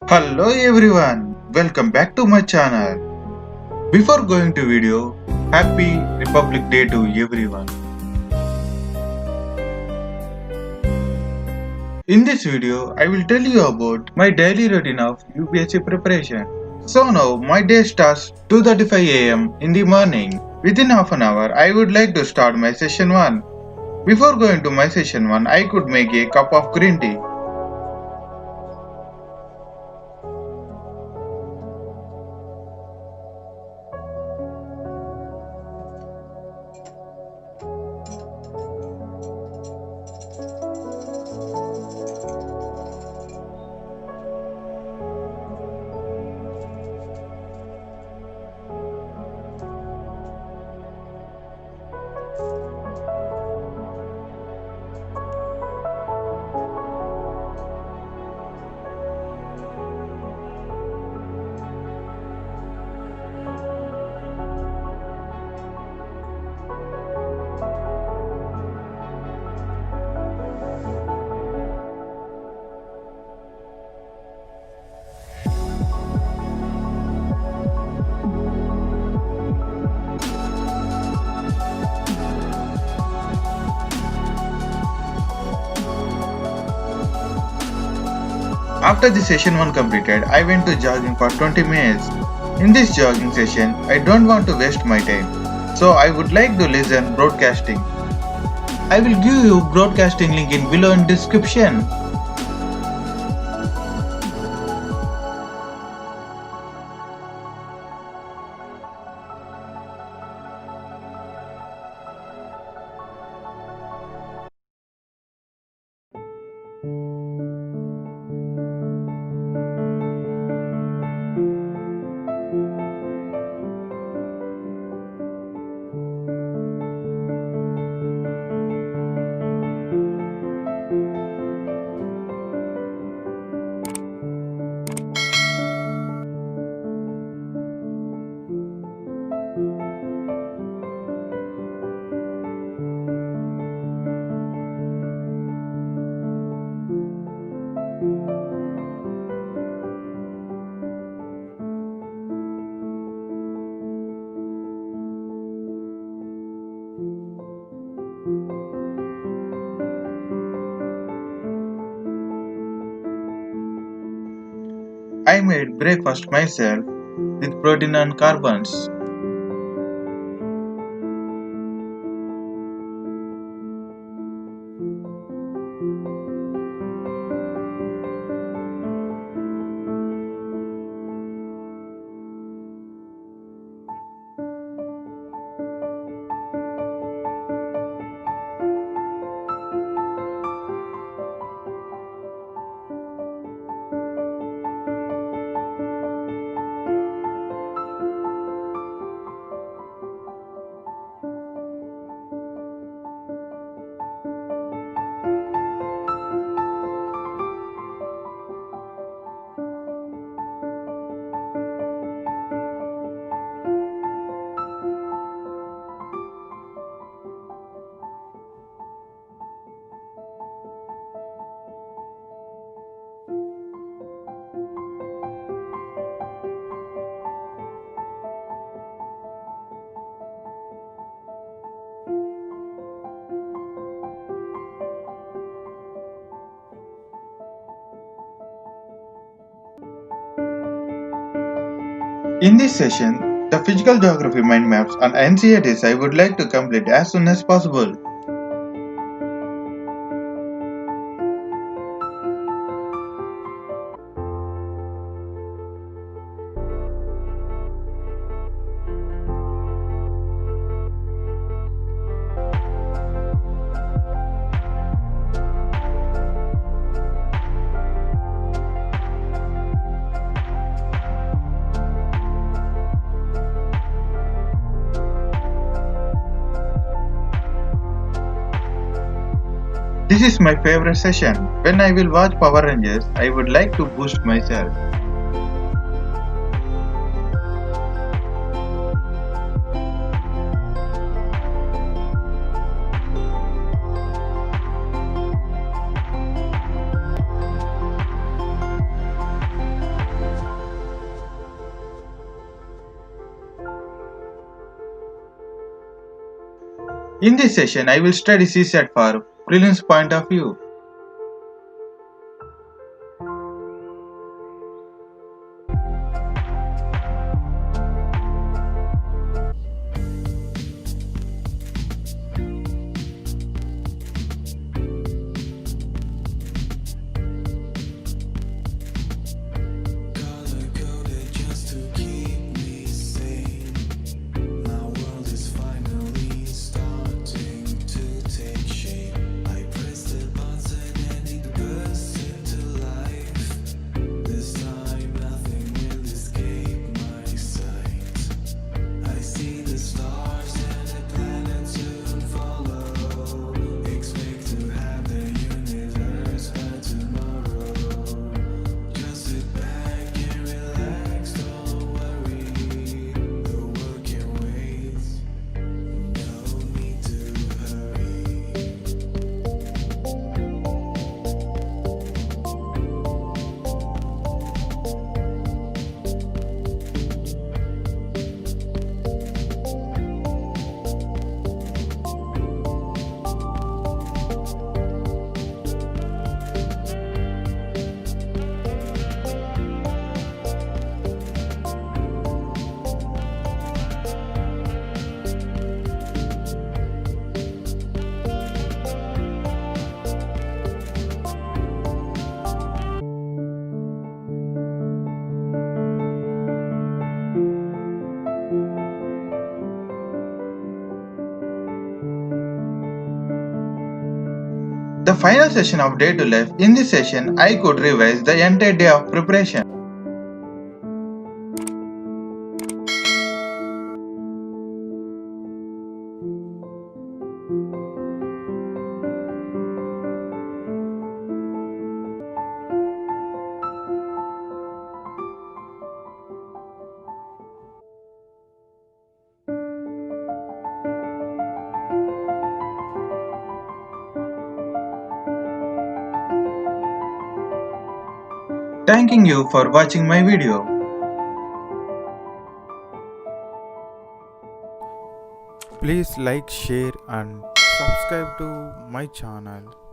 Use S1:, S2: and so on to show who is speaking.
S1: Hello everyone, welcome back to my channel. Before going to video, Happy Republic Day to everyone. In this video, I will tell you about my daily routine of UPSC preparation. So now my day starts 2:35 am in the morning. Within half an hour, I would like to start my session 1. Before going to my session 1, I could make a cup of green tea. After the session 1 completed, I went to jogging for 20 minutes. In this jogging session, I don't want to waste my time, so I would like to listen broadcasting. I will give you broadcasting link in below in description. I made breakfast myself with protein and carbs. In this session, the physical geography mind maps and NCERTs I would like to complete as soon as possible. This is my favorite session. When I will watch Power Rangers, I would like to boost myself. In this session, I will study CSAT for prelims point of view. The final session of day 2 left. In this session, I could revise the entire day of preparation. Thanking you for watching my video.
S2: Please like, share and subscribe to my channel.